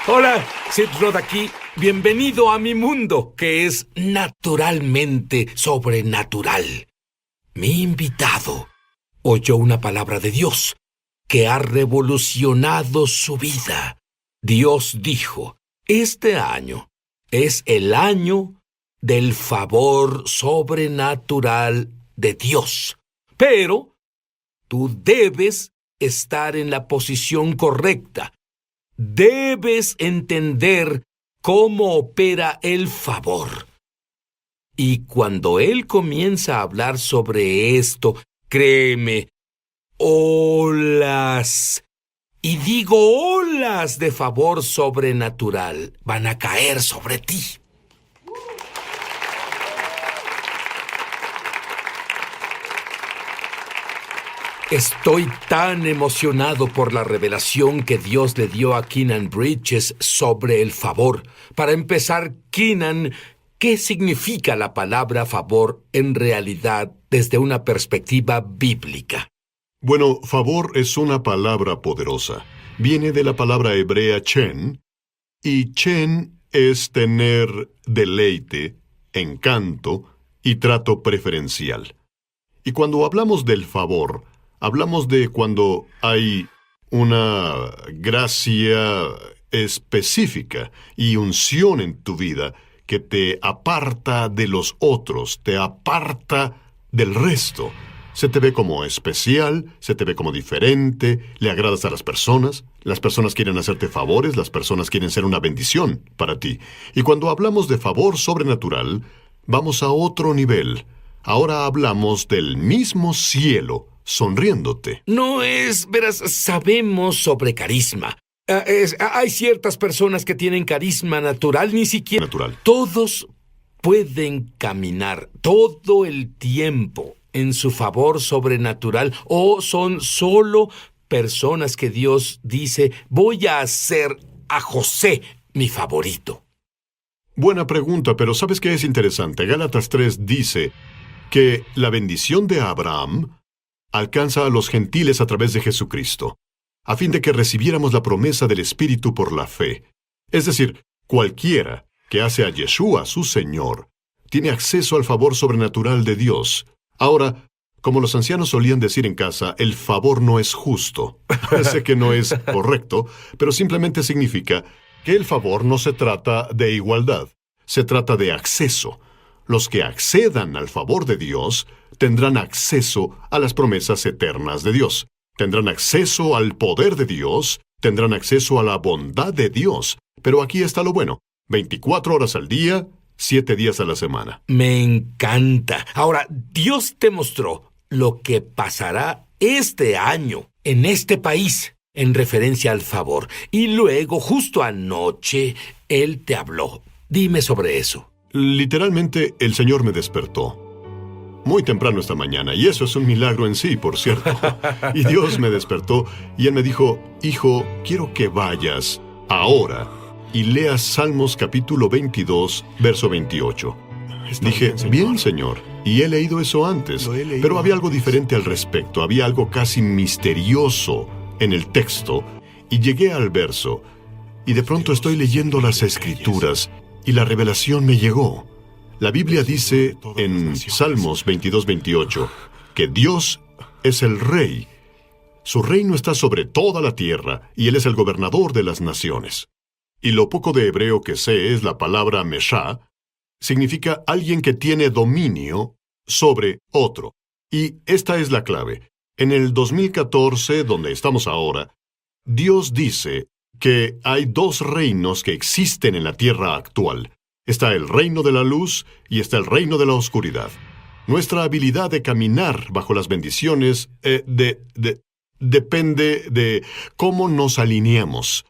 Hola, Sid Roth aquí. Bienvenido a mi mundo, que es naturalmente sobrenatural. Mi invitado oyó una palabra de Dios que ha revolucionado su vida. Dios dijo, este año es el año del favor sobrenatural de Dios. Pero tú debes estar en la posición correcta. Debes entender cómo opera el favor. Y cuando él comienza a hablar sobre esto, créeme, olas, y digo olas de favor sobrenatural, van a caer sobre ti. Estoy tan emocionado por la revelación que Dios le dio a Keenan Bridges sobre el favor. Para empezar, Keenan, ¿qué significa la palabra favor en realidad desde una perspectiva bíblica? Bueno, favor es una palabra poderosa. Viene de la palabra hebrea chen, y chen es tener deleite, encanto y trato preferencial. Y cuando hablamos del favor, hablamos de cuando hay una gracia específica y unción en tu vida que te aparta de los otros, te aparta del resto. Se te ve como especial, se te ve como diferente, le agradas a las personas quieren hacerte favores, las personas quieren ser una bendición para ti. Y cuando hablamos de favor sobrenatural, vamos a otro nivel. Ahora hablamos del mismo cielo sonriéndote. No es, verás, sabemos sobre carisma. Hay ciertas personas que tienen carisma natural, ni siquiera... Natural. Todos pueden caminar todo el tiempo en su favor sobrenatural, o son solo personas que Dios dice, voy a hacer a José mi favorito. Buena pregunta, pero ¿sabes qué es interesante? Gálatas 3 dice que la bendición de Abraham alcanza a los gentiles a través de Jesucristo, a fin de que recibiéramos la promesa del Espíritu por la fe. Es decir, cualquiera que hace a Yeshua su Señor tiene acceso al favor sobrenatural de Dios. Ahora, como los ancianos solían decir en casa, el favor no es justo. Sé que no es correcto, pero simplemente significa que el favor no se trata de igualdad, se trata de acceso. Los que accedan al favor de Dios tendrán acceso a las promesas eternas de Dios. Tendrán acceso al poder de Dios, tendrán acceso a la bondad de Dios. Pero aquí está lo bueno, 24 horas al día, 7 días a la semana. Me encanta. Ahora, Dios te mostró lo que pasará este año en este país en referencia al favor. Y luego, justo anoche, Él te habló. Dime sobre eso. Literalmente, el Señor me despertó muy temprano esta mañana, y eso es un milagro en sí, por cierto. Y Dios me despertó, y Él me dijo, hijo, quiero que vayas ahora y leas Salmos capítulo 22, verso 28. Dije, bien, Señor, y he leído eso antes, pero había algo diferente al respecto, había algo casi misterioso en el texto, y llegué al verso, y de pronto estoy leyendo las Escrituras, y la revelación me llegó. La Biblia dice en Salmos 22, 28, que Dios es el Rey. Su reino está sobre toda la tierra, y Él es el gobernador de las naciones. Y lo poco de hebreo que sé es la palabra meshá, significa alguien que tiene dominio sobre otro. Y esta es la clave. En el 2014, donde estamos ahora, Dios dice que hay dos reinos que existen en la tierra actual. Está el reino de la luz y está el reino de la oscuridad. Nuestra habilidad de caminar bajo las bendiciones depende de cómo nos alineamos.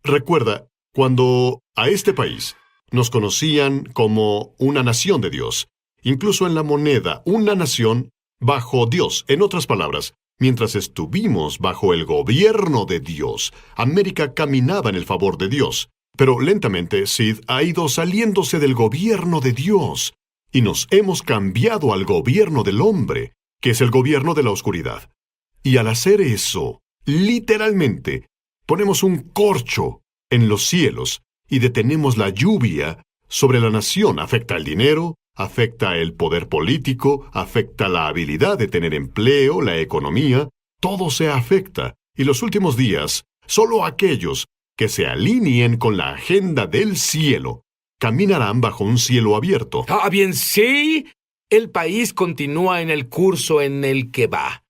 Recuerda, cuando a este país nos conocían como una nación de Dios, incluso en la moneda, una nación bajo Dios. En otras palabras, mientras estuvimos bajo el gobierno de Dios, América caminaba en el favor de Dios. Pero lentamente, Sid ha ido saliéndose del gobierno de Dios, y nos hemos cambiado al gobierno del hombre, que es el gobierno de la oscuridad. Y al hacer eso, literalmente, ponemos un corcho en los cielos y detenemos la lluvia sobre la nación. Afecta el dinero, afecta el poder político, afecta la habilidad de tener empleo, la economía. Todo se afecta. Y los últimos días, solo aquellos que se alineen con la agenda del cielo caminarán bajo un cielo abierto. Ah, bien, sí. El país continúa en el curso en el que va.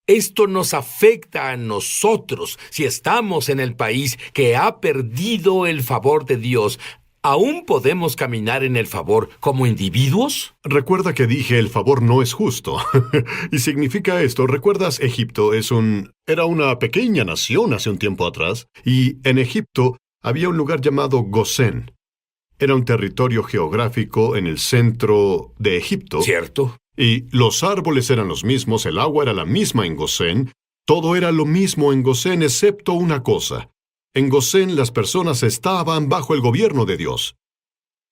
Esto nos afecta a nosotros si estamos en el país que ha perdido el favor de Dios. ¿Aún podemos caminar en el favor como individuos? Recuerda que dije el favor no es justo. Y significa esto. ¿Recuerdas? Egipto era una pequeña nación hace un tiempo atrás. Y en Egipto había un lugar llamado Gosén. Era un territorio geográfico en el centro de Egipto. ¿Cierto? Y los árboles eran los mismos, el agua era la misma en Gosén. Todo era lo mismo en Gosén excepto una cosa. En Gosén las personas estaban bajo el gobierno de Dios.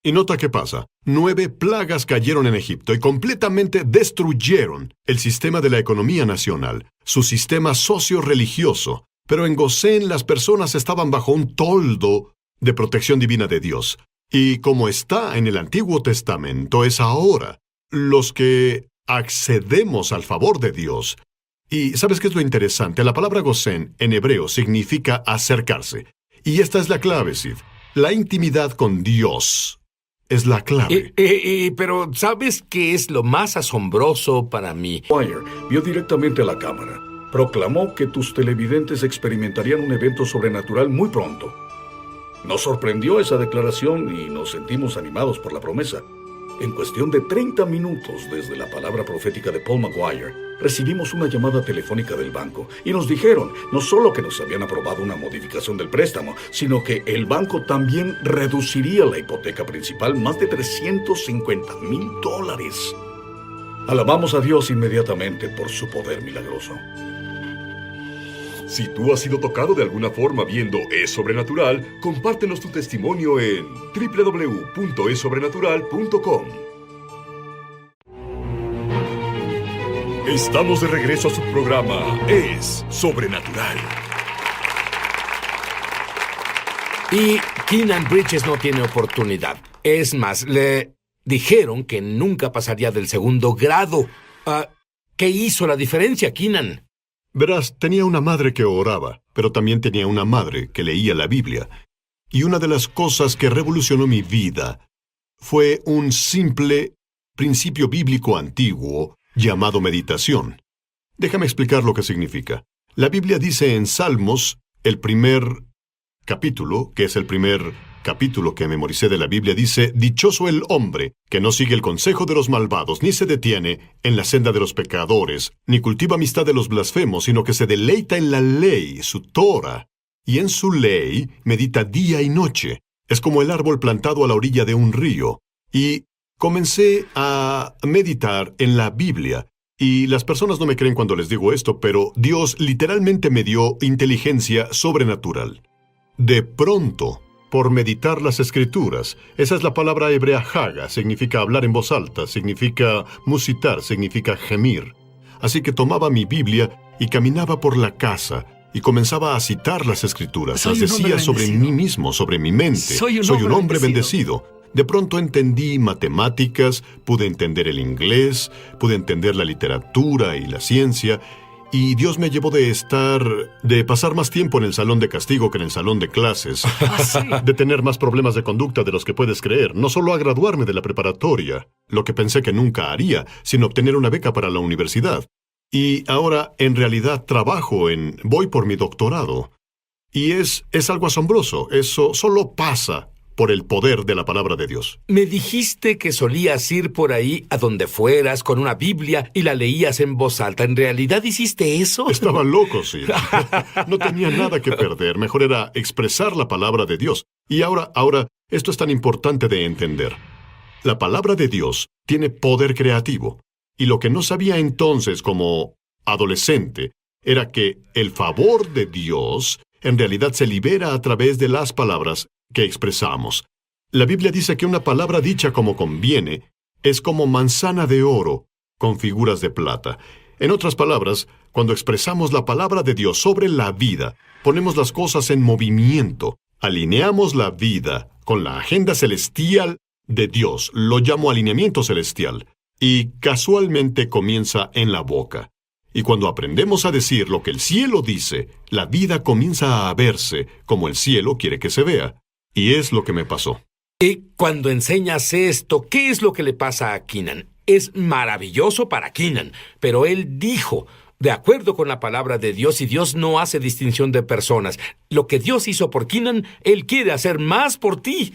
Y nota qué pasa. 9 plagas cayeron en Egipto y completamente destruyeron el sistema de la economía nacional, su sistema socio-religioso. Pero en Gosén las personas estaban bajo un toldo de protección divina de Dios. Y como está en el Antiguo Testamento, es ahora los que accedemos al favor de Dios. Y ¿sabes qué es lo interesante? La palabra Gosén en hebreo significa acercarse. Y esta es la clave, Sid. La intimidad con Dios es la clave. Pero ¿sabes qué es lo más asombroso para mí? Wire vio directamente a la cámara. Proclamó que tus televidentes experimentarían un evento sobrenatural muy pronto. Nos sorprendió esa declaración y nos sentimos animados por la promesa. En cuestión de 30 minutos desde la palabra profética de Paul Maguire, recibimos una llamada telefónica del banco y nos dijeron no solo que nos habían aprobado una modificación del préstamo, sino que el banco también reduciría la hipoteca principal más de $350,000. Alabamos a Dios inmediatamente por su poder milagroso. Si tú has sido tocado de alguna forma viendo Es Sobrenatural, compártenos tu testimonio en www.esobrenatural.com. Estamos de regreso a su programa Es Sobrenatural. Y Keenan Bridges no tiene oportunidad. Es más, le dijeron que nunca pasaría del segundo grado. ¿Qué hizo la diferencia, Keenan? Verás, tenía una madre que oraba, pero también tenía una madre que leía la Biblia. Y una de las cosas que revolucionó mi vida fue un simple principio bíblico antiguo llamado meditación. Déjame explicar lo que significa. La Biblia dice en Salmos, el primer capítulo, que es el primer capítulo que memoricé de la Biblia, dice: «Dichoso el hombre que no sigue el consejo de los malvados, ni se detiene en la senda de los pecadores, ni cultiva amistad de los blasfemos, sino que se deleita en la ley, su Torah, y en su ley medita día y noche. Es como el árbol plantado a la orilla de un río». Y comencé a meditar en la Biblia. Y las personas no me creen cuando les digo esto, pero Dios literalmente me dio inteligencia sobrenatural. De pronto, por meditar las Escrituras. Esa es la palabra hebrea haga, significa hablar en voz alta, significa musitar, significa gemir. Así que tomaba mi Biblia y caminaba por la casa y comenzaba a citar las Escrituras. Las decía sobre mí mismo, sobre mi mente. Soy un hombre bendecido. De pronto entendí matemáticas, pude entender el inglés, pude entender la literatura y la ciencia. Y Dios me llevó de pasar más tiempo en el salón de castigo que en el salón de clases. De tener más problemas de conducta de los que puedes creer. No solo a graduarme de la preparatoria, lo que pensé que nunca haría, sino obtener una beca para la universidad. Y ahora, en realidad, voy por mi doctorado. Y es algo asombroso. Eso solo pasa por el poder de la palabra de Dios. Me dijiste que solías ir por ahí a donde fueras con una Biblia y la leías en voz alta. ¿En realidad hiciste eso? Estaba loco, sí. No tenía nada que perder. Mejor era expresar la palabra de Dios. Y ahora, esto es tan importante de entender. La palabra de Dios tiene poder creativo. Y lo que no sabía entonces como adolescente era que el favor de Dios en realidad se libera a través de las palabras que expresamos. La Biblia dice que una palabra dicha como conviene es como manzana de oro con figuras de plata. En otras palabras, cuando expresamos la palabra de Dios sobre la vida, ponemos las cosas en movimiento Alineamos la vida con la agenda celestial de Dios. Lo llamo alineamiento celestial. Y casualmente comienza en la boca. Y cuando aprendemos a decir lo que el cielo dice, la vida comienza a verse como el cielo quiere que se vea. Y es lo que me pasó. Y cuando enseñas esto, ¿qué es lo que le pasa a Keenan? Es maravilloso para Keenan, pero él dijo, de acuerdo con la palabra de Dios, y Dios no hace distinción de personas. Lo que Dios hizo por Keenan, Él quiere hacer más por ti.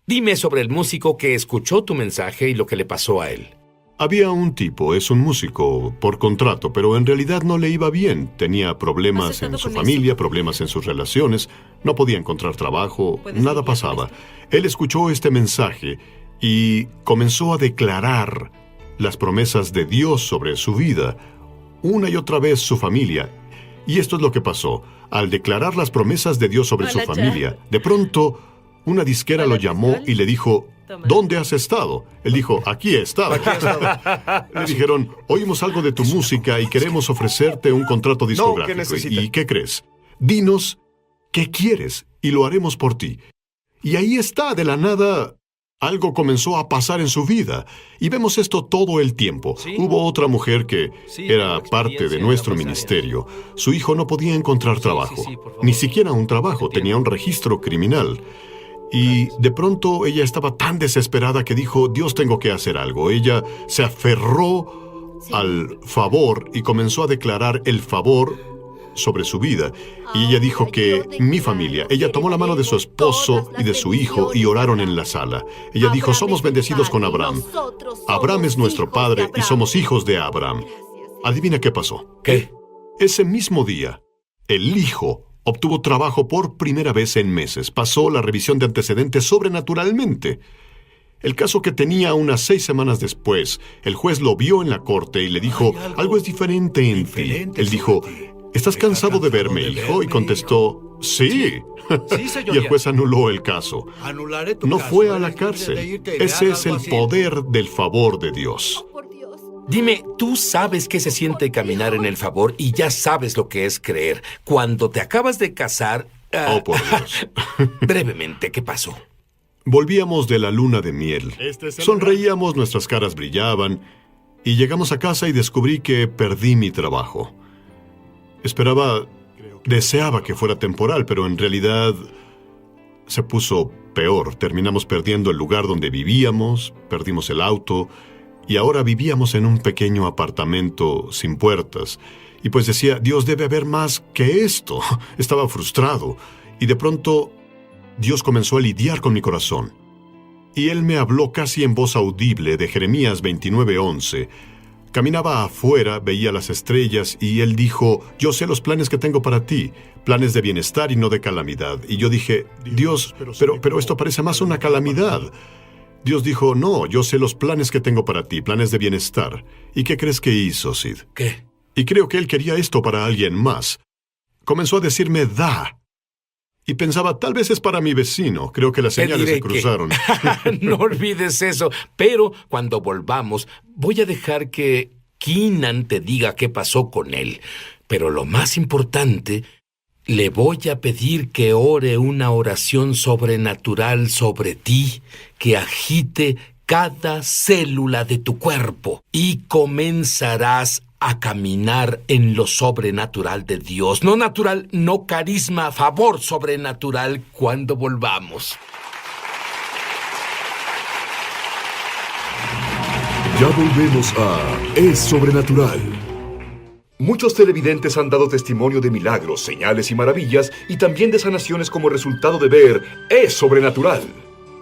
Dime sobre el músico que escuchó tu mensaje y lo que le pasó a él. Había un tipo, es un músico por contrato, pero en realidad no le iba bien. Tenía problemas en su familia, problemas en sus relaciones, no podía encontrar trabajo, nada pasaba. Él escuchó este mensaje y comenzó a declarar las promesas de Dios sobre su vida, una y otra vez su familia. Y esto es lo que pasó. Al declarar las promesas de Dios sobre su familia, de pronto una disquera lo llamó y le dijo, ¿dónde has estado? Él dijo, aquí he estado. Le dijeron, oímos algo de tu música y queremos ofrecerte un contrato discográfico. ¿Y qué crees? Dinos qué quieres y lo haremos por ti. Y ahí está, de la nada, algo comenzó a pasar en su vida. Y vemos esto todo el tiempo. Hubo otra mujer que era parte de nuestro ministerio. Su hijo no podía encontrar trabajo. Ni siquiera un trabajo, tenía un registro criminal. Y de pronto ella estaba tan desesperada que dijo, Dios, tengo que hacer algo. Ella se aferró al favor y comenzó a declarar el favor sobre su vida. Y ella dijo que mi familia, ella tomó la mano de su esposo y de su hijo y oraron en la sala. Ella dijo, somos bendecidos con Abraham. Abraham es nuestro padre y somos hijos de Abraham. Adivina qué pasó. ¿Qué? Ese mismo día, el hijo obtuvo trabajo por primera vez en meses. Pasó la revisión de antecedentes sobrenaturalmente. El caso que tenía unas 6 semanas después, el juez lo vio en la corte y le dijo, algo es diferente en ti. Él dijo, ¿estás cansado de verme, hijo? Y contestó, sí. Y el juez anuló el caso. No fue a la cárcel. Ese es el poder del favor de Dios. Dime, tú sabes qué se siente caminar en el favor y ya sabes lo que es creer. Cuando te acabas de casar... Oh, por Dios. Brevemente, ¿qué pasó? Volvíamos de la luna de miel. Sonreíamos, nuestras caras brillaban, y llegamos a casa y descubrí que perdí mi trabajo. Deseaba que fuera temporal, pero en realidad se puso peor. Terminamos perdiendo el lugar donde vivíamos, perdimos el auto, y ahora vivíamos en un pequeño apartamento sin puertas. Y pues decía, Dios, debe haber más que esto. Estaba frustrado. Y de pronto, Dios comenzó a lidiar con mi corazón. Y Él me habló casi en voz audible de Jeremías 29:11. Caminaba afuera, veía las estrellas, y Él dijo, yo sé los planes que tengo para ti, planes de bienestar y no de calamidad. Y yo dije, Dios, pero esto parece más una calamidad. Dios dijo, no, yo sé los planes que tengo para ti, planes de bienestar. ¿Y qué crees que hizo, Sid? ¿Qué? Y creo que Él quería esto para alguien más. Comenzó a decirme, da. Y pensaba, tal vez es para mi vecino. Creo que las señales se cruzaron. No olvides eso. Pero cuando volvamos, voy a dejar que Keenan te diga qué pasó con él. Pero lo más importante, le voy a pedir que ore una oración sobrenatural sobre ti, que agite cada célula de tu cuerpo y comenzarás a caminar en lo sobrenatural de Dios. No natural, no carisma, favor sobrenatural cuando volvamos. Ya volvemos a Es Sobrenatural. Muchos televidentes han dado testimonio de milagros, señales y maravillas, y también de sanaciones como resultado de ver Es Sobrenatural.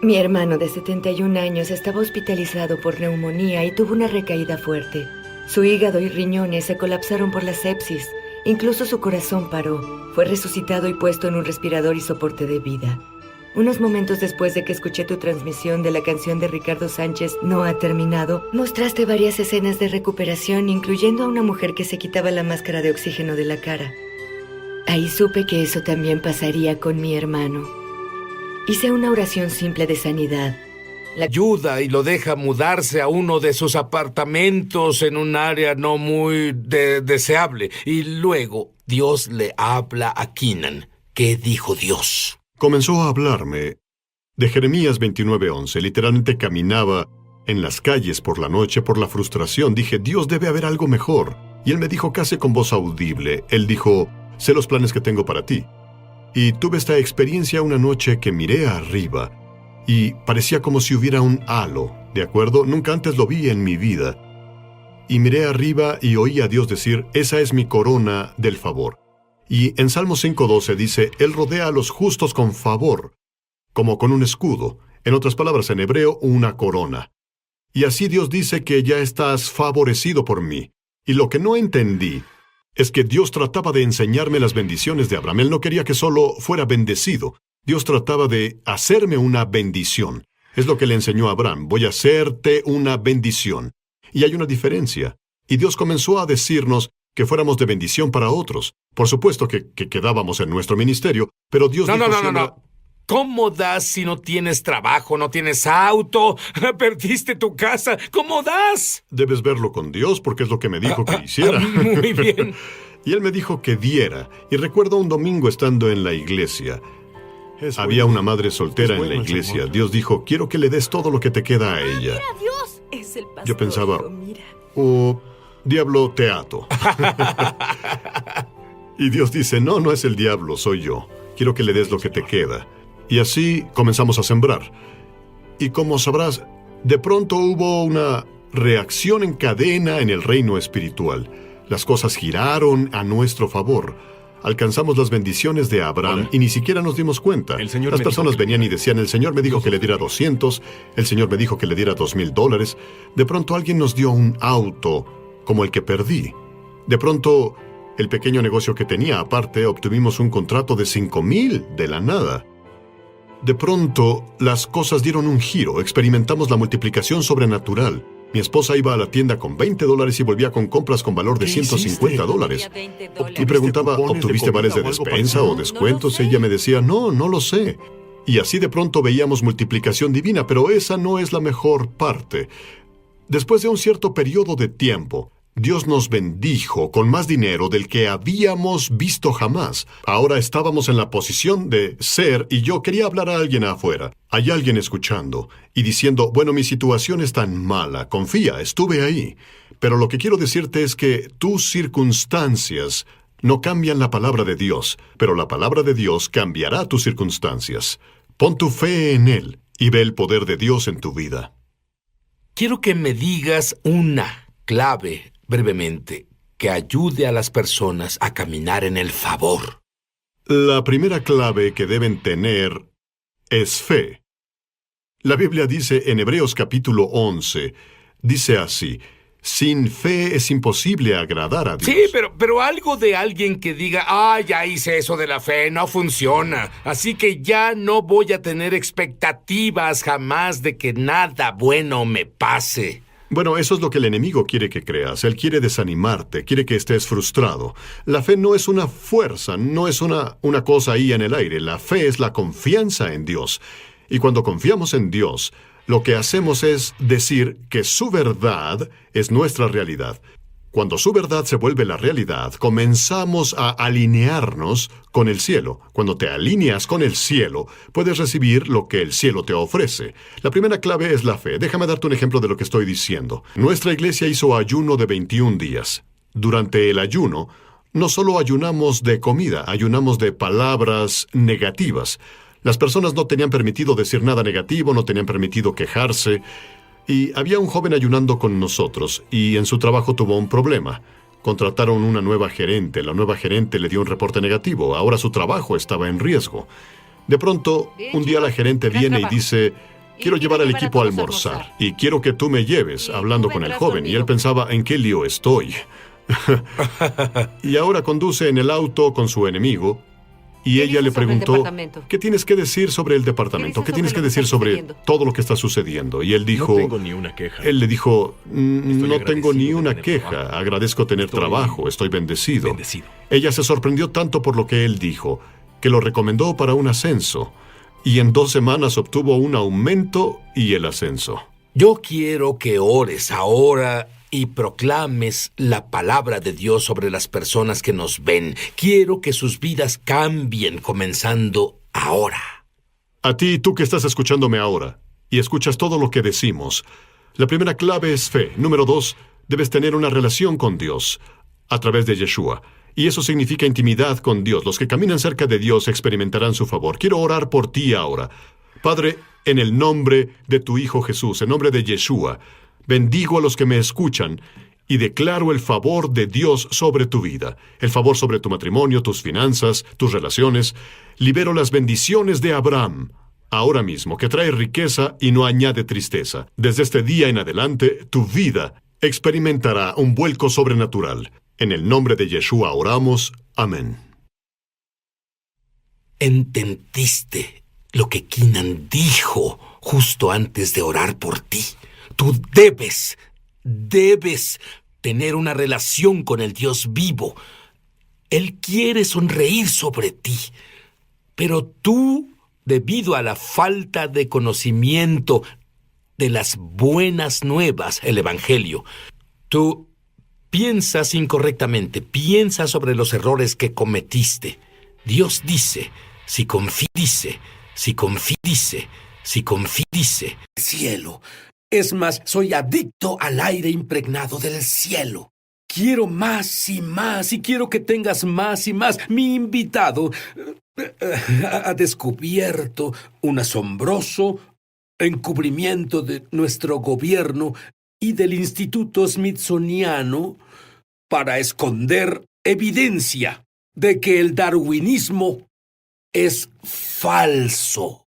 Mi hermano de 71 años estaba hospitalizado por neumonía y tuvo una recaída fuerte. Su hígado y riñones se colapsaron por la sepsis. Incluso su corazón paró. Fue resucitado y puesto en un respirador y soporte de vida. Unos momentos después de que escuché tu transmisión de la canción de Ricardo Sánchez, No ha terminado, mostraste varias escenas de recuperación, incluyendo a una mujer que se quitaba la máscara de oxígeno de la cara. Ahí supe que eso también pasaría con mi hermano. Hice una oración simple de sanidad. Ayuda y lo deja mudarse a uno de sus apartamentos en un área no muy deseable. Y luego Dios le habla a Keenan. ¿Qué dijo Dios? comenzó a hablarme de Jeremías 29:11. Literalmente caminaba en las calles por la noche por la frustración. Dije, Dios, debe haber algo mejor. Y él me dijo casi con voz audible, él dijo, sé los planes que tengo para ti. Y tuve esta experiencia una noche que miré arriba y parecía como si hubiera un halo, ¿de acuerdo? Nunca antes lo vi en mi vida. Y miré arriba y oí a Dios decir, esa es mi corona del favor. Y en Salmo 5:12 dice, Él rodea a los justos con favor, como con un escudo. En otras palabras, en hebreo, una corona. Y así Dios dice que ya estás favorecido por mí. Y lo que no entendí es que Dios trataba de enseñarme las bendiciones de Abraham. Él no quería que solo fuera bendecido. Dios trataba de hacerme una bendición. Es lo que le enseñó a Abraham. Voy a hacerte una bendición. Y hay una diferencia. Y Dios comenzó a decirnos que fuéramos de bendición para otros. Por supuesto que quedábamos en nuestro ministerio, pero Dios dijo siempre... No. ¿Cómo das si no tienes trabajo, no tienes auto, perdiste tu casa? ¿Cómo das? Debes verlo con Dios porque es lo que me dijo que hiciera. Muy bien. Y Él me dijo que diera. Y recuerdo un domingo estando en la iglesia. Había una madre soltera en la iglesia. Dios dijo, quiero que le des todo lo que te queda a ella. ¡Mira, Dios! Es el pastor. Yo pensaba, Hijo, mira. oh, diablo, te ato. Y Dios dice, no es el diablo, soy yo. Quiero que le des lo que te queda. Y así comenzamos a sembrar. Y como sabrás, de pronto hubo una reacción en cadena en el reino espiritual. Las cosas giraron a nuestro favor. Alcanzamos las bendiciones de Abraham y ni siquiera nos dimos cuenta. Las personas venían y decían, el Señor me dijo que le diera 200, el Señor me dijo que le diera $2,000. De pronto alguien nos dio un auto como el que perdí. De pronto, el pequeño negocio que tenía aparte, obtuvimos un contrato de $5,000 de la nada. De pronto, las cosas dieron un giro. Experimentamos la multiplicación sobrenatural. Mi esposa iba a la tienda con $20 y volvía con compras con valor de $150. Y preguntaba, ¿obtuviste vales de despensa o descuentos? Ella me decía, no lo sé. Y así de pronto veíamos multiplicación divina, pero esa no es la mejor parte. Después de un cierto periodo de tiempo, Dios nos bendijo con más dinero del que habíamos visto jamás. Ahora estábamos en la posición de ser y yo quería hablar a alguien afuera. Hay alguien escuchando y diciendo, bueno, mi situación es tan mala, confía, estuve ahí. Pero lo que quiero decirte es que tus circunstancias no cambian la palabra de Dios, pero la palabra de Dios cambiará tus circunstancias. Pon tu fe en Él y ve el poder de Dios en tu vida. Quiero que me digas una clave brevemente, que ayude a las personas a caminar en el favor. La primera clave que deben tener es fe. La Biblia dice en Hebreos capítulo 11, dice así, sin fe es imposible agradar a Dios. Sí, pero algo de alguien que diga, ya hice eso de la fe, no funciona, así que ya no voy a tener expectativas jamás de que nada bueno me pase. Bueno, eso es lo que el enemigo quiere que creas. Él quiere desanimarte, quiere que estés frustrado. La fe no es una fuerza, no es una cosa ahí en el aire. La fe es la confianza en Dios. Y cuando confiamos en Dios, lo que hacemos es decir que su verdad es nuestra realidad. Cuando su verdad se vuelve la realidad, comenzamos a alinearnos con el cielo. Cuando te alineas con el cielo, puedes recibir lo que el cielo te ofrece. La primera clave es la fe. Déjame darte un ejemplo de lo que estoy diciendo. Nuestra iglesia hizo ayuno de 21 días. Durante el ayuno, no solo ayunamos de comida, ayunamos de palabras negativas. Las personas no tenían permitido decir nada negativo, no tenían permitido quejarse. Y había un joven ayunando con nosotros, y en su trabajo tuvo un problema. Contrataron una nueva gerente. La nueva gerente le dio un reporte negativo. Ahora su trabajo estaba en riesgo. De pronto, un día la gerente viene y dice, quiero llevar al equipo a almorzar, y quiero que tú me lleves, hablando con el joven. Y él pensaba, ¿en qué lío estoy? Y ahora conduce en el auto con su enemigo. Y ella le preguntó, ¿qué tienes que decir sobre el departamento? ¿Qué tienes que decir sobre todo lo que está sucediendo? Y él dijo, no tengo ni una queja. Él le dijo, no tengo ni una queja. Agradezco tener trabajo. Estoy bendecido. Ella se sorprendió tanto por lo que él dijo, que lo recomendó para un ascenso. Y en 2 semanas obtuvo un aumento y el ascenso. Yo quiero que ores ahora y proclames la palabra de Dios sobre las personas que nos ven. Quiero que sus vidas cambien comenzando ahora. A ti, tú que estás escuchándome ahora, y escuchas todo lo que decimos, la primera clave es fe. Número 2, debes tener una relación con Dios a través de Yeshua. Y eso significa intimidad con Dios. Los que caminan cerca de Dios experimentarán su favor. Quiero orar por ti ahora. Padre, en el nombre de tu Hijo Jesús, en nombre de Yeshua, bendigo a los que me escuchan y declaro el favor de Dios sobre tu vida, el favor sobre tu matrimonio, tus finanzas, tus relaciones. Libero las bendiciones de Abraham ahora mismo, que trae riqueza y no añade tristeza. Desde este día en adelante, tu vida experimentará un vuelco sobrenatural. En el nombre de Yeshua oramos. Amén. ¿Entendiste lo que Keenan dijo justo antes de orar por ti? Tú debes tener una relación con el Dios vivo. Él quiere sonreír sobre ti, pero tú, debido a la falta de conocimiento de las buenas nuevas, el Evangelio, tú piensas incorrectamente, piensas sobre los errores que cometiste. Dios dice, si confíe, cielo. Es más, soy adicto al aire impregnado del cielo. Quiero más y más, y quiero que tengas más y más. Mi invitado ha descubierto un asombroso encubrimiento de nuestro gobierno y del Instituto Smithsoniano para esconder evidencia de que el darwinismo es falso.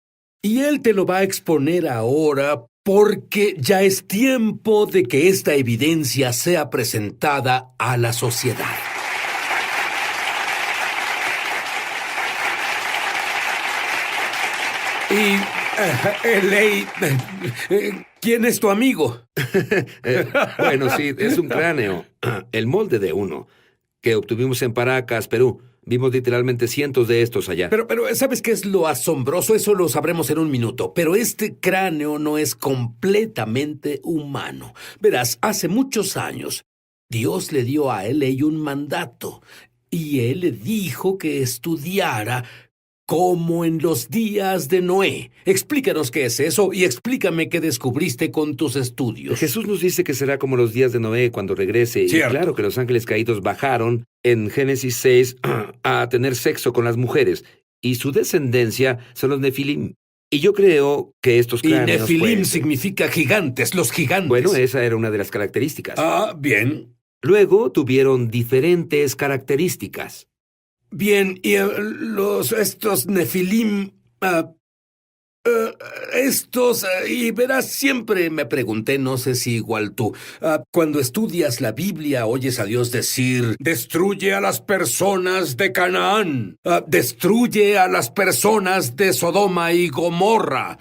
Y él te lo va a exponer ahora porque ya es tiempo de que esta evidencia sea presentada a la sociedad. Y, Ley, ¿quién es tu amigo? Bueno, sí, es un cráneo, el molde de uno, que obtuvimos en Paracas, Perú. Vimos literalmente cientos de estos allá. Pero, ¿sabes qué es lo asombroso? Eso lo sabremos en un minuto. Pero este cráneo no es completamente humano. Verás, hace muchos años, Dios le dio a L.A. un mandato. Y él le dijo que estudiara como en los días de Noé. Explícanos qué es eso y explícame qué descubriste con tus estudios. Jesús nos dice que será como los días de Noé cuando regrese. Cierto. Y claro que los ángeles caídos bajaron en Génesis 6 a tener sexo con las mujeres. Y su descendencia son los Nefilim. Y yo creo que estos Y cráneos... Nefilim significa gigantes, los gigantes. Bueno, esa era una de las características. Ah, bien. Luego tuvieron diferentes características. Bien, y estos Nefilim, y verás, siempre me pregunté, no sé si igual tú, cuando estudias la Biblia oyes a Dios decir, destruye a las personas de Canaán, destruye a las personas de Sodoma y Gomorra.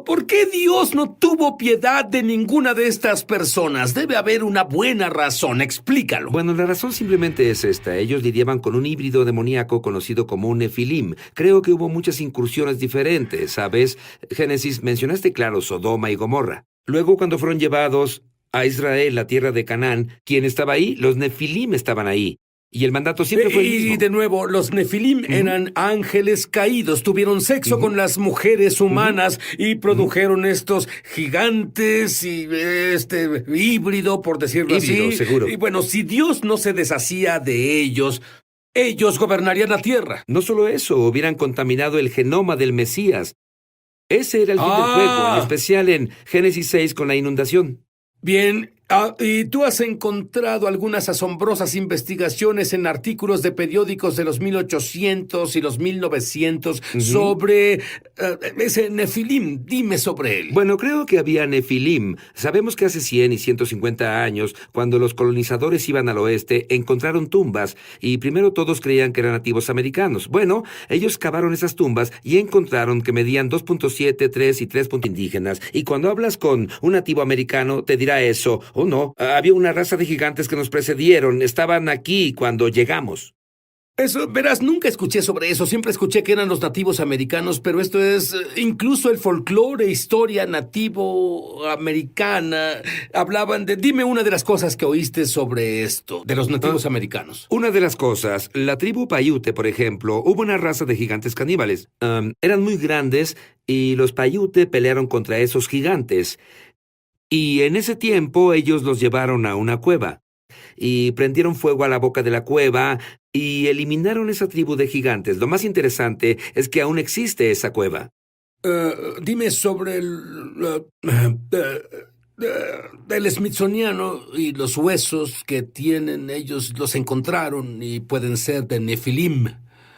¿Por qué Dios no tuvo piedad de ninguna de estas personas? Debe haber una buena razón, explícalo. Bueno, la razón simplemente es esta. Ellos lidiaban con un híbrido demoníaco conocido como un Nefilim. Creo que hubo muchas incursiones diferentes, ¿sabes? Génesis, mencionaste claro Sodoma y Gomorra. Luego, cuando fueron llevados a Israel, la tierra de Canaán, ¿quién estaba ahí? Los Nefilim estaban ahí. Y el mandato siempre fue el mismo. Y de nuevo, los Nefilim eran ángeles caídos, tuvieron sexo con las mujeres humanas y produjeron estos gigantes y este híbrido, por decirlo Híbrido, así. seguro. Y bueno, si Dios no se deshacía de ellos, ellos gobernarían la tierra. No solo eso, hubieran contaminado el genoma del Mesías. Ese era el fin del juego, en especial en Génesis 6 con la inundación. Bien, y tú has encontrado algunas asombrosas investigaciones en artículos de periódicos de los 1800 y los 1900 sobre ese Nefilim. Dime sobre él. Bueno, creo que había Nefilim. Sabemos que hace 100 y 150 años, cuando los colonizadores iban al oeste, encontraron tumbas, y primero todos creían que eran nativos americanos. Bueno, ellos cavaron esas tumbas y encontraron que medían 2.7, 3 y 3 indígenas. Y cuando hablas con un nativo americano, te dirá eso. Oh, no, había una raza de gigantes que nos precedieron. Estaban aquí cuando llegamos. Eso, verás, nunca escuché sobre eso. Siempre escuché que eran los nativos americanos, pero esto es incluso el folclore, historia nativo americana. Hablaban de... Dime una de las cosas que oíste sobre esto, de los nativos americanos. Una de las cosas, la tribu Paiute, por ejemplo, hubo una raza de gigantes caníbales. Eran muy grandes y los Paiute pelearon contra esos gigantes. Y en ese tiempo ellos los llevaron a una cueva. Y prendieron fuego a la boca de la cueva y eliminaron esa tribu de gigantes. Lo más interesante es que aún existe esa cueva. Dime sobre el Smithsoniano y los huesos que tienen. Ellos los encontraron y pueden ser de Nefilim.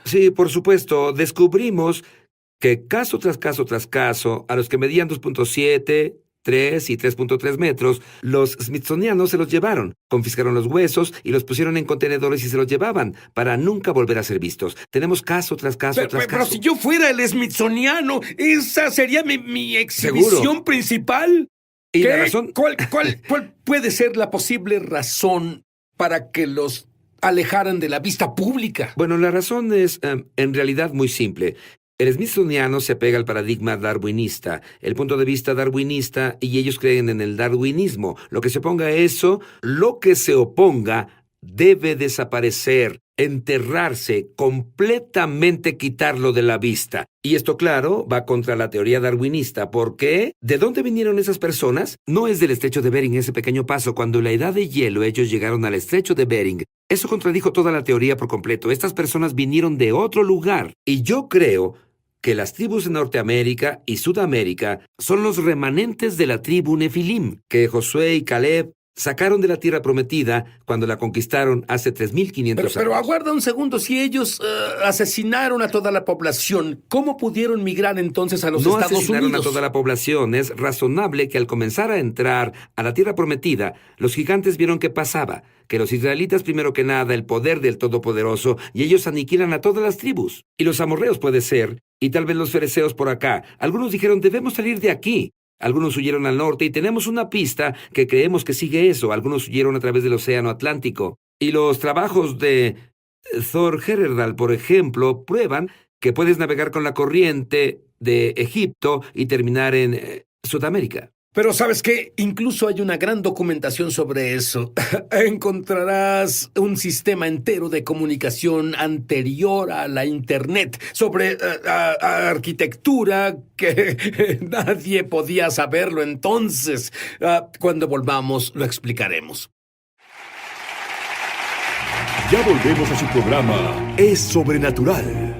Sí, por supuesto, descubrimos que caso tras caso tras caso, a los que medían 2.7, 3 y 3.3 metros, los smithsonianos se los llevaron, confiscaron los huesos y los pusieron en contenedores y se los llevaban para nunca volver a ser vistos. Tenemos caso tras caso tras Pero caso. si yo fuera el Smithsoniano, esa sería mi exhibición Seguro. principal. Y ¿Qué? la razón... ¿Cuál puede ser la posible razón para que los alejaran de la vista pública? Bueno, la razón es en realidad muy simple. El smithsoniano se apega al paradigma darwinista, el punto de vista darwinista, y ellos creen en el darwinismo. Lo que se oponga a eso, lo que se oponga, debe desaparecer, enterrarse, completamente quitarlo de la vista. Y esto, claro, va contra la teoría darwinista. ¿Por qué? ¿De dónde vinieron esas personas? No es del estrecho de Bering, ese pequeño paso. Cuando en la edad de hielo ellos llegaron al estrecho de Bering, eso contradijo toda la teoría por completo. Estas personas vinieron de otro lugar. Y yo creo que las tribus de Norteamérica y Sudamérica son los remanentes de la tribu Nefilim, que Josué y Caleb sacaron de la tierra prometida cuando la conquistaron hace 3.500 años. Pero aguarda un segundo. Si ellos asesinaron a toda la población, ¿cómo pudieron migrar entonces a los No Estados asesinaron Unidos? a toda la población. Es razonable que al comenzar a entrar a la tierra prometida, los gigantes vieron qué pasaba, que los israelitas, primero que nada, el poder del Todopoderoso, y ellos aniquilan a todas las tribus. Y los amorreos puede ser, y tal vez los fereceos por acá. Algunos dijeron, debemos salir de aquí. Algunos huyeron al norte y tenemos una pista que creemos que sigue eso. Algunos huyeron a través del Océano Atlántico. Y los trabajos de Thor Heyerdahl, por ejemplo, prueban que puedes navegar con la corriente de Egipto y terminar en Sudamérica. Pero ¿sabes qué? Incluso hay una gran documentación sobre eso. Encontrarás un sistema entero de comunicación anterior a la Internet sobre arquitectura que nadie podía saberlo entonces. Cuando volvamos lo explicaremos. Ya volvemos a su programa Es Sobrenatural.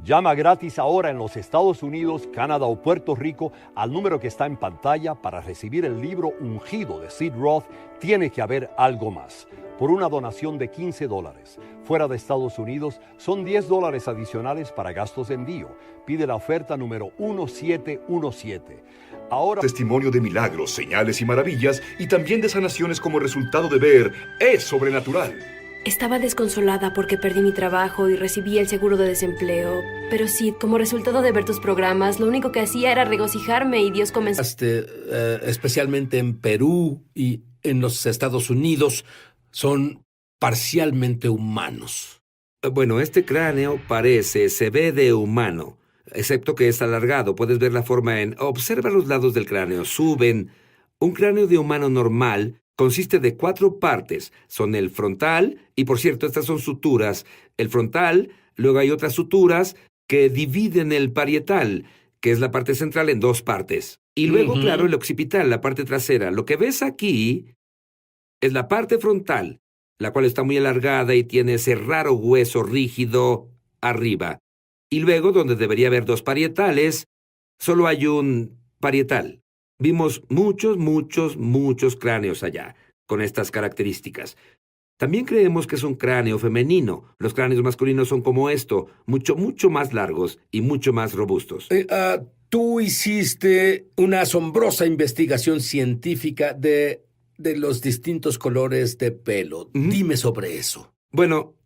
Llama gratis ahora en los Estados Unidos, Canadá o Puerto Rico al número que está en pantalla para recibir el libro Ungido de Sid Roth. Tiene que haber algo más. Por una donación de $15. Fuera de Estados Unidos son $10 adicionales para gastos de envío. Pide la oferta número 1717. Ahora... Testimonio de milagros, señales y maravillas y también de sanaciones como resultado de ver Es Sobrenatural. Estaba desconsolada porque perdí mi trabajo y recibí el seguro de desempleo. Pero sí, como resultado de ver tus programas, lo único que hacía era regocijarme y Dios comenzó... Especialmente en Perú y en los Estados Unidos, son parcialmente humanos. Bueno, este cráneo se ve de humano, excepto que es alargado. Puedes ver la forma observa los lados del cráneo, suben. Un cráneo de humano normal consiste de 4 partes. Son el frontal, y por cierto, estas son suturas. El frontal, luego hay otras suturas que dividen el parietal, que es la parte central, en 2 partes. Y luego, claro, el occipital, la parte trasera. Lo que ves aquí es la parte frontal, la cual está muy alargada y tiene ese raro hueso rígido arriba. Y luego, donde debería haber 2 parietales, solo hay un parietal. Vimos muchos cráneos allá, con estas características. También creemos que es un cráneo femenino. Los cráneos masculinos son como esto, mucho más largos y mucho más robustos. Tú hiciste una asombrosa investigación científica de los distintos colores de pelo. Dime sobre eso. Bueno,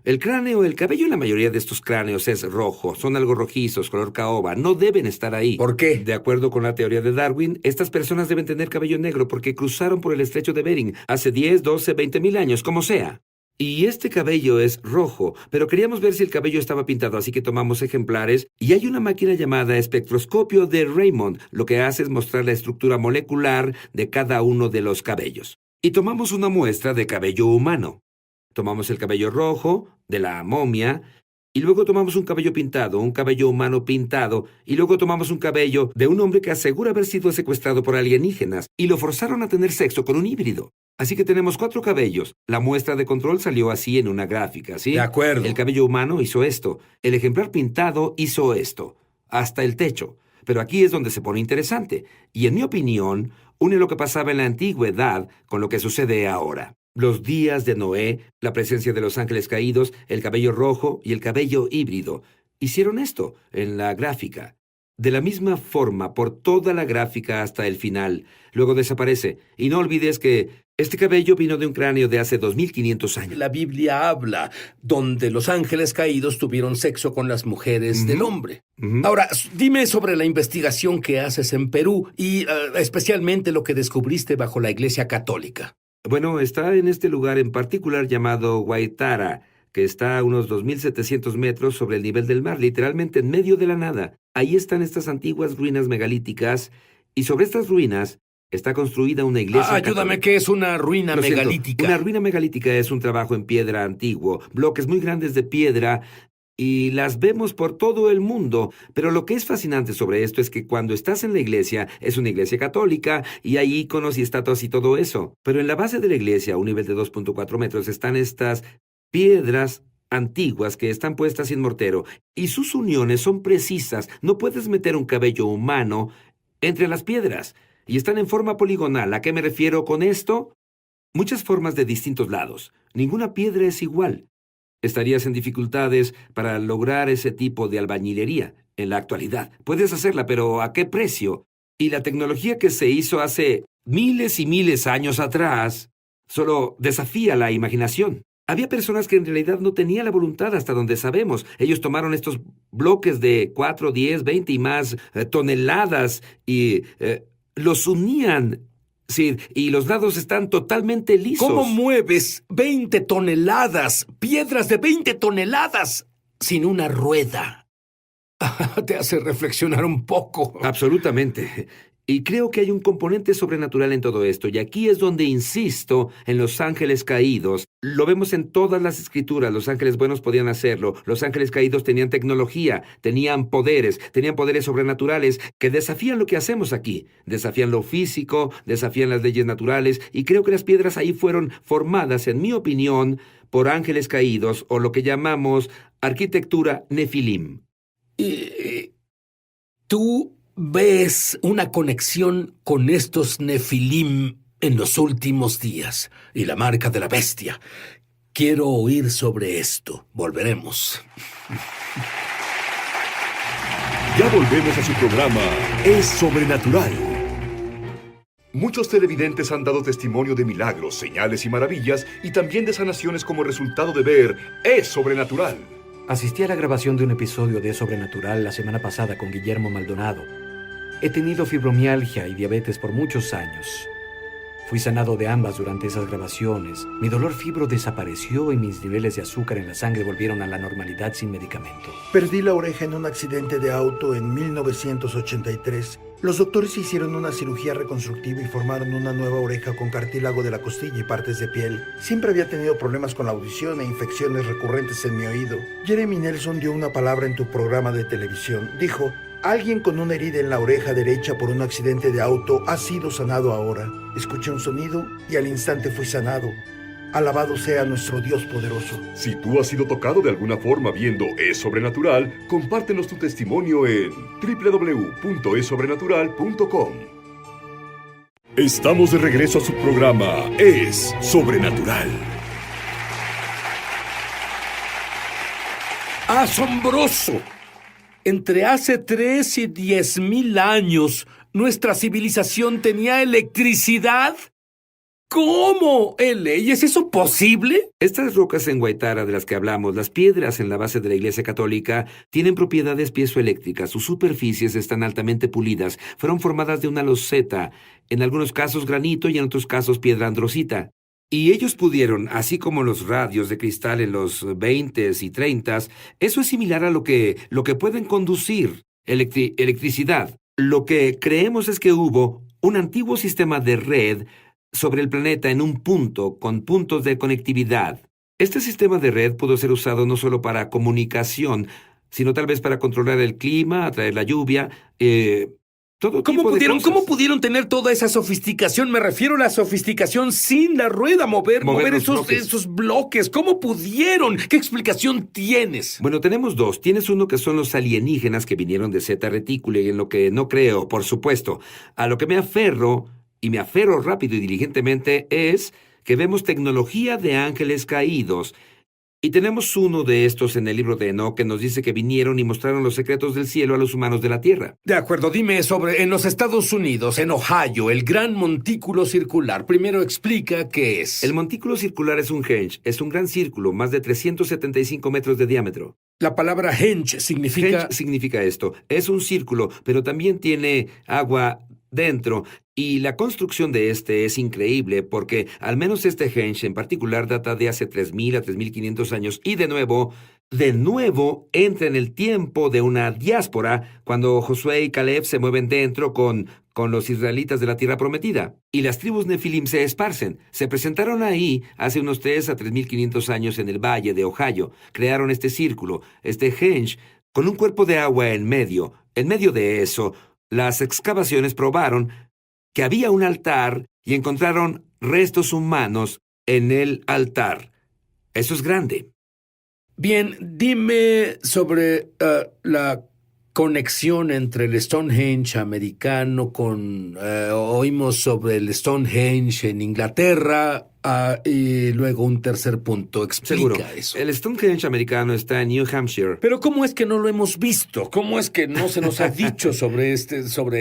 el cabello en la mayoría de estos cráneos es rojo. Son algo rojizos, color caoba. No deben estar ahí. ¿Por qué? De acuerdo con la teoría de Darwin, estas personas deben tener cabello negro porque cruzaron por el estrecho de Bering hace 10, 12, 20 mil años, como sea. Y este cabello es rojo, pero queríamos ver si el cabello estaba pintado, así que tomamos ejemplares y hay una máquina llamada espectroscopio de Raymond. Lo que hace es mostrar la estructura molecular de cada uno de los cabellos. Y tomamos una muestra de cabello humano. Tomamos el cabello rojo de la momia y luego tomamos un cabello pintado, un cabello humano pintado, y luego tomamos un cabello de un hombre que asegura haber sido secuestrado por alienígenas y lo forzaron a tener sexo con un híbrido. Así que tenemos 4 cabellos. La muestra de control salió así en una gráfica, ¿sí? De acuerdo. El cabello humano hizo esto. El ejemplar pintado hizo esto. Hasta el techo. Pero aquí es donde se pone interesante. Y en mi opinión, une lo que pasaba en la antigüedad con lo que sucede ahora. Los días de Noé, la presencia de los ángeles caídos, el cabello rojo y el cabello híbrido. Hicieron esto en la gráfica. De la misma forma, por toda la gráfica hasta el final. Luego desaparece. Y no olvides que este cabello vino de un cráneo de hace 2500 años. La Biblia habla donde los ángeles caídos tuvieron sexo con las mujeres del hombre. Ahora, dime sobre la investigación que haces en Perú y especialmente lo que descubriste bajo la Iglesia Católica. Bueno, está en este lugar en particular llamado Guaitara, que está a unos 2.700 metros sobre el nivel del mar, literalmente en medio de la nada. Ahí están estas antiguas ruinas megalíticas, y sobre estas ruinas está construida una iglesia Ayúdame, católica. ¿qué es una ruina Lo siento, megalítica? una ruina megalítica es un trabajo en piedra antiguo, bloques muy grandes de piedra, y las vemos por todo el mundo. Pero lo que es fascinante sobre esto es que cuando estás en la iglesia, es una iglesia católica, y hay íconos y estatuas y todo eso. Pero en la base de la iglesia, a un nivel de 2.4 metros, están estas piedras antiguas que están puestas sin mortero, y sus uniones son precisas. No puedes meter un cabello humano entre las piedras, y están en forma poligonal. ¿A qué me refiero con esto? Muchas formas de distintos lados. Ninguna piedra es igual. Estarías en dificultades para lograr ese tipo de albañilería en la actualidad. Puedes hacerla, pero ¿a qué precio? Y la tecnología que se hizo hace miles y miles de años atrás solo desafía la imaginación. Había personas que en realidad no tenían la voluntad hasta donde sabemos. Ellos tomaron estos bloques de 4, 10, 20 y más toneladas y los unían. Sí, y los lados están totalmente lisos. ¿Cómo mueves 20 toneladas, piedras de 20 toneladas, sin una rueda? Te hace reflexionar un poco. Absolutamente. Y creo que hay un componente sobrenatural en todo esto, y aquí es donde insisto en los ángeles caídos. Lo vemos en todas las escrituras. Los ángeles buenos podían hacerlo. Los ángeles caídos tenían tecnología, tenían poderes sobrenaturales que desafían lo que hacemos aquí. Desafían lo físico, desafían las leyes naturales, y creo que las piedras ahí fueron formadas, en mi opinión, por ángeles caídos, o lo que llamamos arquitectura nefilim. ¿Tú ves una conexión con estos nefilim en los últimos días y la marca de la bestia? Quiero oír sobre esto. Volveremos. Ya volvemos a su programa Es Sobrenatural. Muchos televidentes han dado testimonio de milagros, señales y maravillas, y también de sanaciones como resultado de ver Es Sobrenatural. Asistí a la grabación de un episodio de Sobrenatural la semana pasada con Guillermo Maldonado. He tenido fibromialgia y diabetes por muchos años. Fui sanado de ambas durante esas grabaciones. Mi dolor fibro desapareció y mis niveles de azúcar en la sangre volvieron a la normalidad sin medicamento. Perdí la oreja en un accidente de auto en 1983. Los doctores hicieron una cirugía reconstructiva y formaron una nueva oreja con cartílago de la costilla y partes de piel. Siempre había tenido problemas con la audición e infecciones recurrentes en mi oído. Jeremy Nelson dio una palabra en tu programa de televisión. Dijo: alguien con una herida en la oreja derecha por un accidente de auto ha sido sanado ahora. Escuché un sonido y al instante fui sanado. Alabado sea nuestro Dios poderoso. Si tú has sido tocado de alguna forma viendo Es Sobrenatural, compártenos tu testimonio en www.esobrenatural.com. Estamos de regreso a su programa Es Sobrenatural. ¡Asombroso! Entre hace 3 y 10,000 años, ¿nuestra civilización tenía electricidad? ¿Cómo? ¿Y es eso posible? Estas rocas en Guaitara de las que hablamos, las piedras en la base de la Iglesia Católica, tienen propiedades piezoeléctricas. Sus superficies están altamente pulidas. Fueron formadas de una loseta, en algunos casos granito y en otros casos piedra androsita. Y ellos pudieron, así como los radios de cristal en los 20s y 30s, eso es similar a lo que pueden conducir electricidad. Lo que creemos es que hubo un antiguo sistema de red sobre el planeta en un punto, con puntos de conectividad. Este sistema de red pudo ser usado no solo para comunicación, sino tal vez para controlar el clima, atraer la lluvia, todo tipo de cosas. ¿Cómo pudieron tener toda esa sofisticación? Me refiero a la sofisticación sin la rueda, mover esos bloques. ¿Cómo pudieron? ¿Qué explicación tienes? Bueno, tenemos dos. Tienes uno que son los alienígenas que vinieron de Zeta Reticuli, en lo que no creo, por supuesto. A lo que me aferro, y me aferro rápido y diligentemente, es que vemos tecnología de ángeles caídos. Y tenemos uno de estos en el libro de Enoc que nos dice que vinieron y mostraron los secretos del cielo a los humanos de la tierra. De acuerdo, dime en los Estados Unidos, en Ohio, el gran montículo circular. Primero explica qué es. El montículo circular es un henge, es un gran círculo, más de 375 metros de diámetro. La palabra henge significa... Henge significa esto, es un círculo, pero también tiene agua dentro. Y la construcción de este es increíble porque al menos este henge en particular data de hace 3,000 a 3,500 años y de nuevo entra en el tiempo de una diáspora cuando Josué y Caleb se mueven dentro con los israelitas de la tierra prometida. Y las tribus Nefilim se esparcen. Se presentaron ahí hace unos 3 a 3,500 años en el valle de Ohio. Crearon este círculo, este henge, con un cuerpo de agua en medio. En medio de eso, las excavaciones probaron que había un altar y encontraron restos humanos en el altar. Eso es grande. Bien, dime sobre la conexión entre el Stonehenge americano oímos sobre el Stonehenge en Inglaterra y luego un tercer punto. Explica Seguro. Eso. El Stonehenge americano está en New Hampshire. Pero ¿cómo es que no lo hemos visto? ¿Cómo es que no se nos ha dicho sobre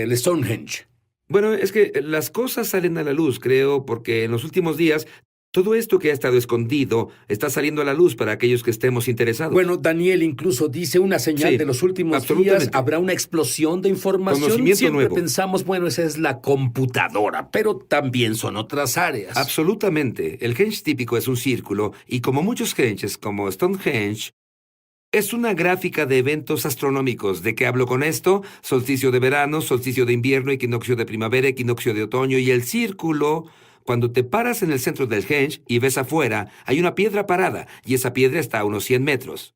el Stonehenge? Bueno, es que las cosas salen a la luz, creo, porque en los últimos días todo esto que ha estado escondido está saliendo a la luz para aquellos que estemos interesados. Bueno, Daniel incluso dice una señal de los últimos días. Habrá una explosión de información. Conocimiento Siempre nuevo. Pensamos, bueno, esa es la computadora, pero también son otras áreas. Absolutamente. El henge típico es un círculo y como muchos henges, como Stonehenge, es una gráfica de eventos astronómicos. ¿De qué hablo con esto? Solsticio de verano, solsticio de invierno, equinoccio de primavera, equinoccio de otoño y el círculo. Cuando te paras en el centro del henge y ves afuera, hay una piedra parada y esa piedra está a unos 100 metros.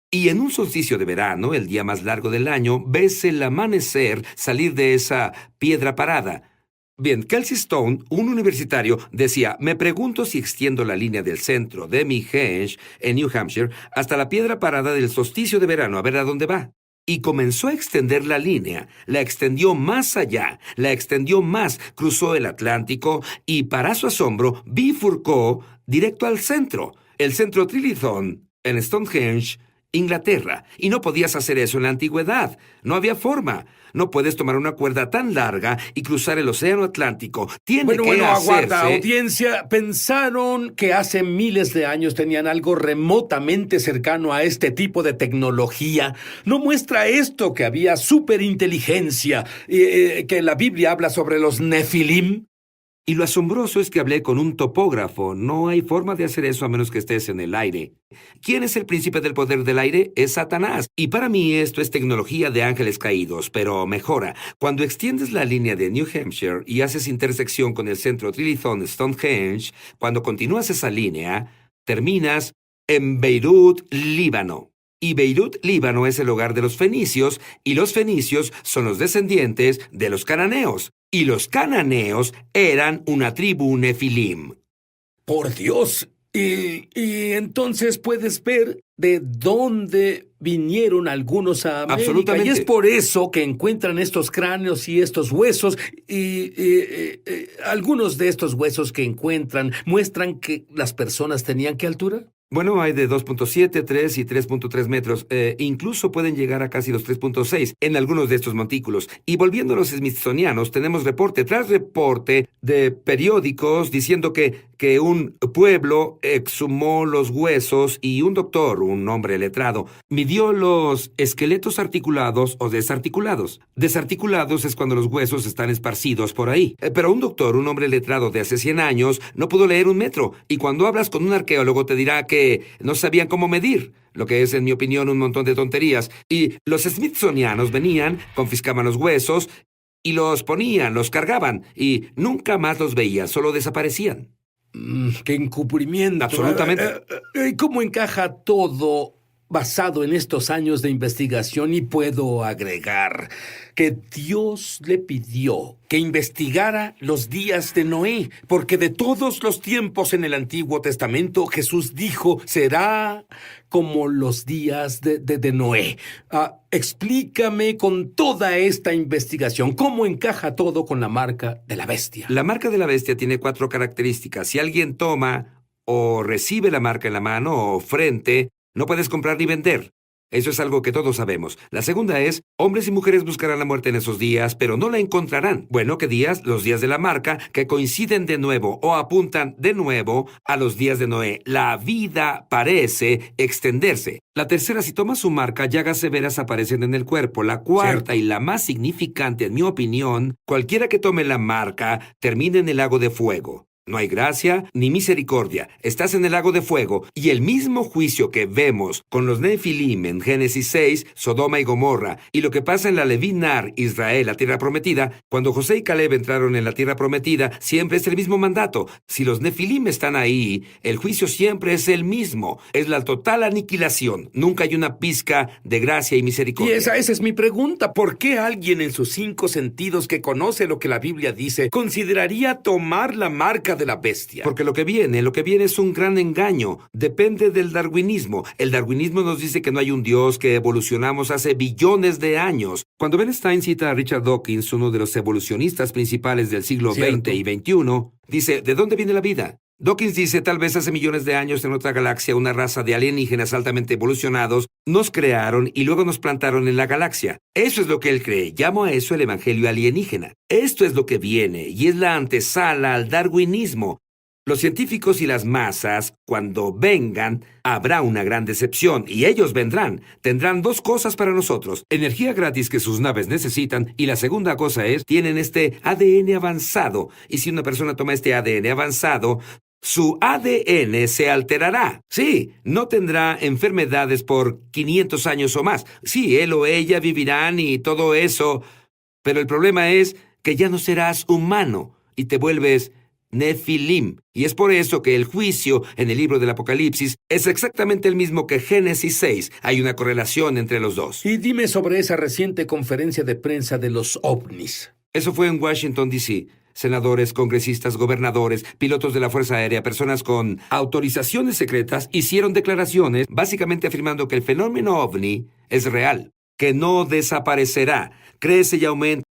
Y en un solsticio de verano, el día más largo del año, ves el amanecer salir de esa piedra parada. Bien, Kelsey Stone, un universitario, decía, me pregunto si extiendo la línea del centro de mi henge en New Hampshire hasta la piedra parada del solsticio de verano, a ver a dónde va. Y comenzó a extender la línea, la extendió más allá, la extendió más, cruzó el Atlántico y, para su asombro, bifurcó directo al centro, el centro Trilithon, en Stonehenge, Inglaterra. Y no podías hacer eso en la antigüedad. No había forma. No puedes tomar una cuerda tan larga y cruzar el océano Atlántico. Tiene que aguarda, hacerse... audiencia. Pensaron que hace miles de años tenían algo remotamente cercano a este tipo de tecnología. ¿No muestra esto que había superinteligencia, que la Biblia habla sobre los Nefilim? Y lo asombroso es que hablé con un topógrafo. No hay forma de hacer eso a menos que estés en el aire. ¿Quién es el príncipe del poder del aire? Es Satanás. Y para mí esto es tecnología de ángeles caídos, pero mejora. Cuando extiendes la línea de New Hampshire y haces intersección con el centro Trilithon Stonehenge, cuando continúas esa línea, terminas en Beirut, Líbano. Y Beirut, Líbano es el hogar de los fenicios, y los fenicios son los descendientes de los cananeos. Y los cananeos eran una tribu nefilim. ¡Por Dios! Y entonces puedes ver de dónde vinieron algunos a América. Absolutamente. Y es por eso que encuentran estos cráneos y estos huesos. Y algunos de estos huesos que encuentran muestran que las personas tenían ¿qué altura? Bueno, hay de 2.7, 3 y 3.3 metros. Incluso pueden llegar a casi los 3.6 en algunos de estos montículos. Y volviendo a los smithsonianos, tenemos reporte tras reporte de periódicos diciendo que que un pueblo exhumó los huesos y un doctor, un hombre letrado, midió los esqueletos articulados o desarticulados. Desarticulados es cuando los huesos están esparcidos por ahí. Pero un doctor, un hombre letrado de hace 100 años, no pudo leer 1 metro. Y cuando hablas con un arqueólogo te dirá que no sabían cómo medir, lo que es, en mi opinión, un montón de tonterías. Y los smithsonianos venían, confiscaban los huesos y los ponían, los cargaban y nunca más los veían, solo desaparecían. ¡Qué encubrimiento! Absolutamente. ¿Cómo encaja todo basado en estos años de investigación? Y puedo agregar que Dios le pidió que investigara los días de Noé, porque de todos los tiempos en el Antiguo Testamento, Jesús dijo, será como los días de Noé. Explícame con toda esta investigación, ¿cómo encaja todo con la marca de la bestia? La marca de la bestia tiene 4 características. Si alguien toma o recibe la marca en la mano o frente, no puedes comprar ni vender. Eso es algo que todos sabemos. La segunda es, hombres y mujeres buscarán la muerte en esos días, pero no la encontrarán. Bueno, ¿qué días? Los días de la marca, que coinciden de nuevo o apuntan de nuevo a los días de Noé. La vida parece extenderse. La tercera, si tomas su marca, llagas severas aparecen en el cuerpo. La cuarta, y la más significante, en mi opinión, cualquiera que tome la marca termina en el lago de fuego. No hay gracia ni misericordia. Estás en el lago de fuego. Y el mismo juicio que vemos con los Nefilim en Génesis 6, Sodoma y Gomorra, y lo que pasa en la Levinar, Israel, la tierra prometida, cuando José y Caleb entraron en la tierra prometida, siempre es el mismo mandato. Si los Nefilim están ahí, el juicio siempre es el mismo. Es la total aniquilación. Nunca hay una pizca de gracia y misericordia. Y esa es mi pregunta. ¿Por qué alguien en sus 5 sentidos que conoce lo que la Biblia dice consideraría tomar la marca de la bestia? Porque lo que viene es un gran engaño. Depende del darwinismo. El darwinismo nos dice que no hay un Dios, que evolucionamos hace billones de años. Cuando Bernstein cita a Richard Dawkins, uno de los evolucionistas principales del siglo XX y XXI, dice, ¿de dónde viene la vida? Dawkins dice, tal vez hace millones de años en otra galaxia una raza de alienígenas altamente evolucionados nos crearon y luego nos plantaron en la galaxia. Eso es lo que él cree. Llamo a eso el evangelio alienígena. Esto es lo que viene y es la antesala al darwinismo. Los científicos y las masas, cuando vengan, habrá una gran decepción y ellos vendrán. Tendrán 2 cosas para nosotros. Energía gratis que sus naves necesitan y la segunda cosa es, tienen este ADN avanzado. Y si una persona toma este ADN avanzado, su ADN se alterará. Sí, no tendrá enfermedades por 500 años o más. Sí, él o ella vivirán y todo eso. Pero el problema es que ya no serás humano y te vuelves Nefilim. Y es por eso que el juicio en el libro del Apocalipsis es exactamente el mismo que Génesis 6. Hay una correlación entre los dos. Y dime sobre esa reciente conferencia de prensa de los ovnis. Eso fue en Washington, D.C. Senadores, congresistas, gobernadores, pilotos de la Fuerza Aérea, personas con autorizaciones secretas hicieron declaraciones básicamente afirmando que el fenómeno ovni es real, que no desaparecerá, crece y aumenta